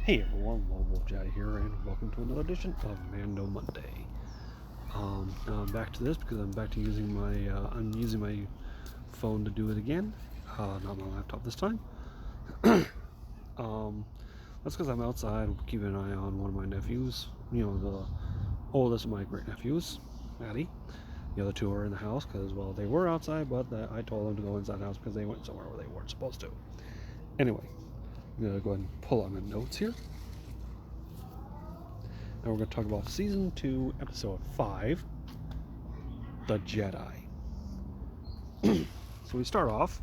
Hey everyone, Wolf Jedi here, and welcome to another edition of Mando Monday. Now I'm back to this because I'm back to using I'm using my phone to do it again, not my laptop this time. That's because I'm outside keeping an eye on one of my nephews, the oldest of my great nephews, Maddie. The other two are in the house because, well, they were outside, but I told them to go inside the house because they went somewhere where they weren't supposed to. Anyway, I'm going to go ahead and pull on the notes here. Now we're going to talk about Season 2, Episode 5, The Jedi. So we start off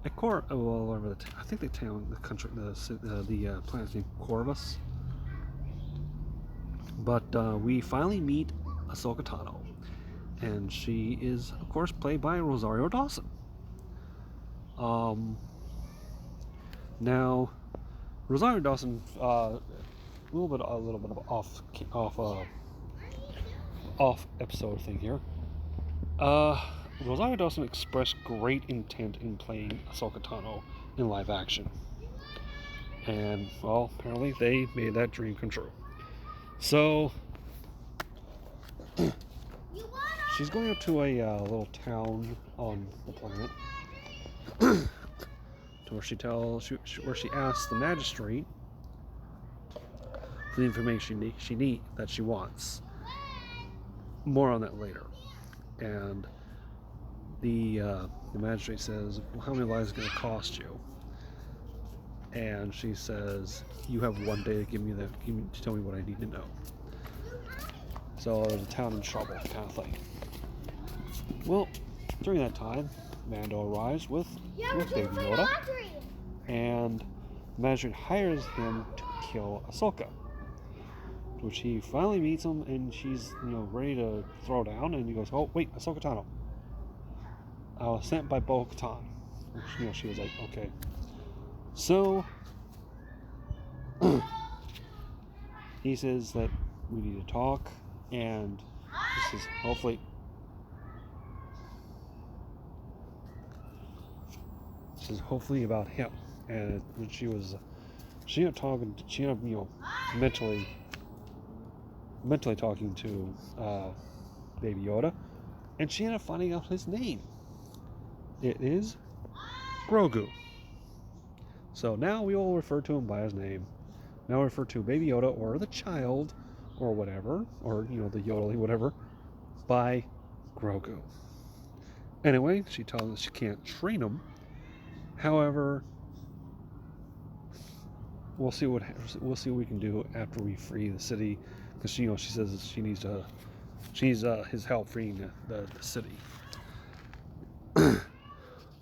at I think the town, the country, the planet's named Corvus. But we finally meet Ahsoka Tano, and she is, of course, played by Rosario Dawson. Now, Rosario Dawson, a little bit of off episode thing here. Rosario Dawson expressed great intent in playing Ahsoka Tano in live action, and well, apparently they made that dream come true. So she's going up to a little town on the planet, to where she asks the magistrate for the information that she wants. More on that later. And the magistrate says, well, how many lives is it going to cost you? And she says, you have one day to to tell me what I need to know. So there's a town in trouble kind of thing. Well, during that time, Mando arrives with Baby Yoda, and the magistrate hires him to kill Ahsoka. To which he finally meets him, and she's ready to throw down, and he goes, "Oh wait, Ahsoka Tano. I was sent by Bo-Katan." Which she was like, "Okay." So he says that we need to talk, and this is hopefully about him. And she ended up mentally talking to Baby Yoda, and she ended up finding out his name. It is Grogu. So now we all refer to him by his name. Now we refer to Baby Yoda, or the child, or whatever, or the Yodeling, whatever, by Grogu. Anyway, she tells him she can't train him. However, we'll see what we can do after we free the city, because she says she needs his help freeing the city.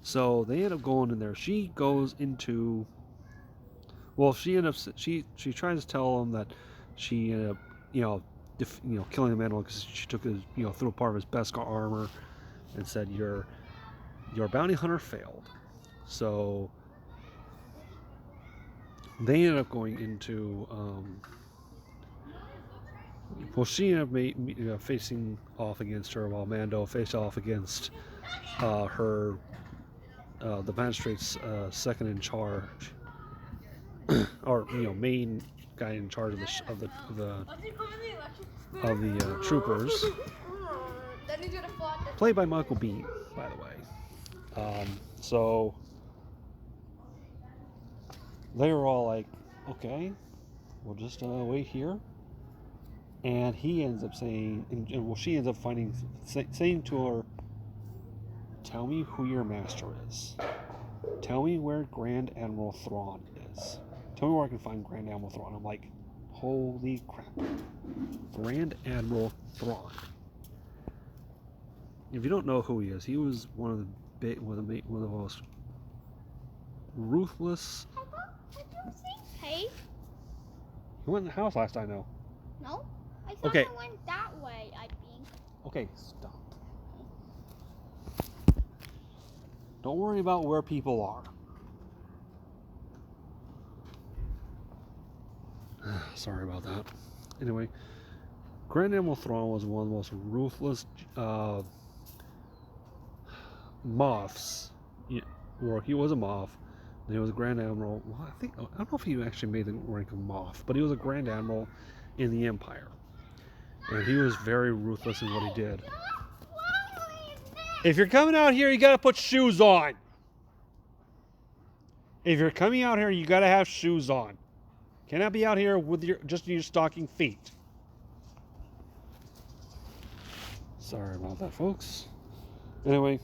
So they end up going in there. She goes into. Well, she tries to tell him that she ended up killing the Mandalorian because she took his threw a part of his Beskar armor, and said your bounty hunter failed. So they ended up going into. She ended up facing off against her, while Mando faced off against her, the magistrate's second in charge, or main guy in charge of the troopers, played by Michael Biehn, by the way. So they were all like, "Okay, we'll just wait here." And he ends up saying, she ends up saying to her, "Tell me who your master is. Tell me where Grand Admiral Thrawn is. Tell me where I can find Grand Admiral Thrawn." I'm like, holy crap. Grand Admiral Thrawn. If you don't know who he is, he was one of the most ruthless. Hey. He went in the house last I know. No? I thought I went that way, I think. Okay, stop. Don't worry about where people are. Sorry about that. Anyway, Grand Admiral Thrawn was one of the most ruthless Moffs. Or he was a Moff He was a Grand Admiral. Well, I don't know if he actually made the rank of Moff, but he was a Grand Admiral in the Empire, and he was very ruthless in what he did. If you're coming out here, you gotta put shoes on. If you're coming out here, you gotta have shoes on. Cannot be out here with your stocking feet. Sorry about that, folks. Anyway,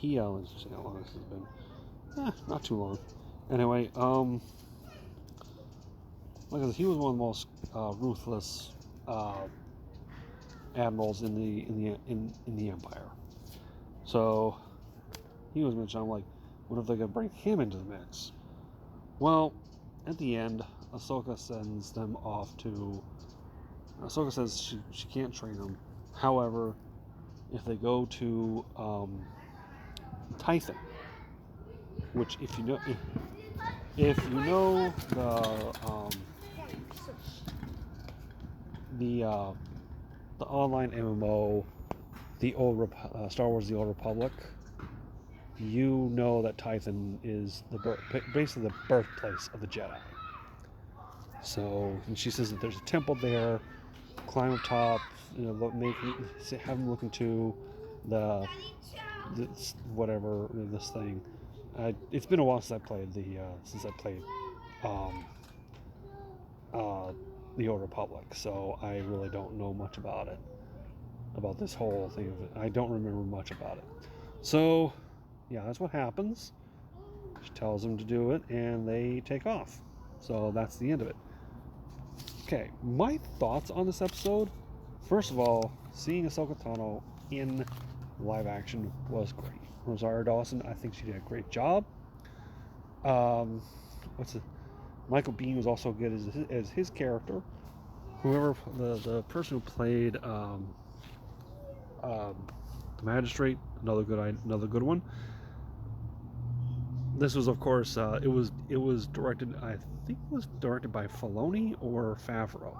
let's just see how long this has been. Not too long. Anyway, like I said, he was one of the most ruthless admirals in the Empire. So he was mentioned. I'm like, what if they could bring him into the mix? Well, at the end, Ahsoka sends them off to. Ahsoka says she can't train them. However, if they go to Tython, which if you know the online MMO, the old Star Wars: The Old Republic, you know that Tython is basically the birthplace of the Jedi. So, and she says that there's a temple there. Climb up top, have them look into this thing. It's been a while since I played the Old Republic, so I really don't know much about it, about this whole thing of it. I don't remember much about it. So, yeah, that's what happens. She tells them to do it, and they take off. So that's the end of it. Okay, my thoughts on this episode. First of all, seeing Ahsoka Tano in live action was great. Rosario Dawson, I think she did a great job. Michael Biehn was also good as his character. Whoever the person who played the magistrate, another good one. This was, of course, it was directed. I think it was directed by Filoni or Favreau.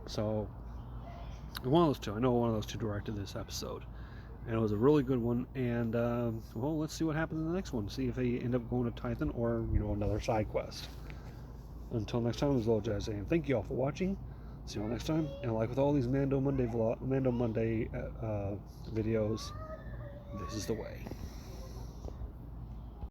So, one of those two. I know one of those two directed this episode, and it was a really good one. And well, let's see what happens in the next one. See if they end up going to Tython or another side quest. Until next time, this is Little Jedi saying thank you all for watching. See you all next time. And like with all these Mando Monday videos, this is the way.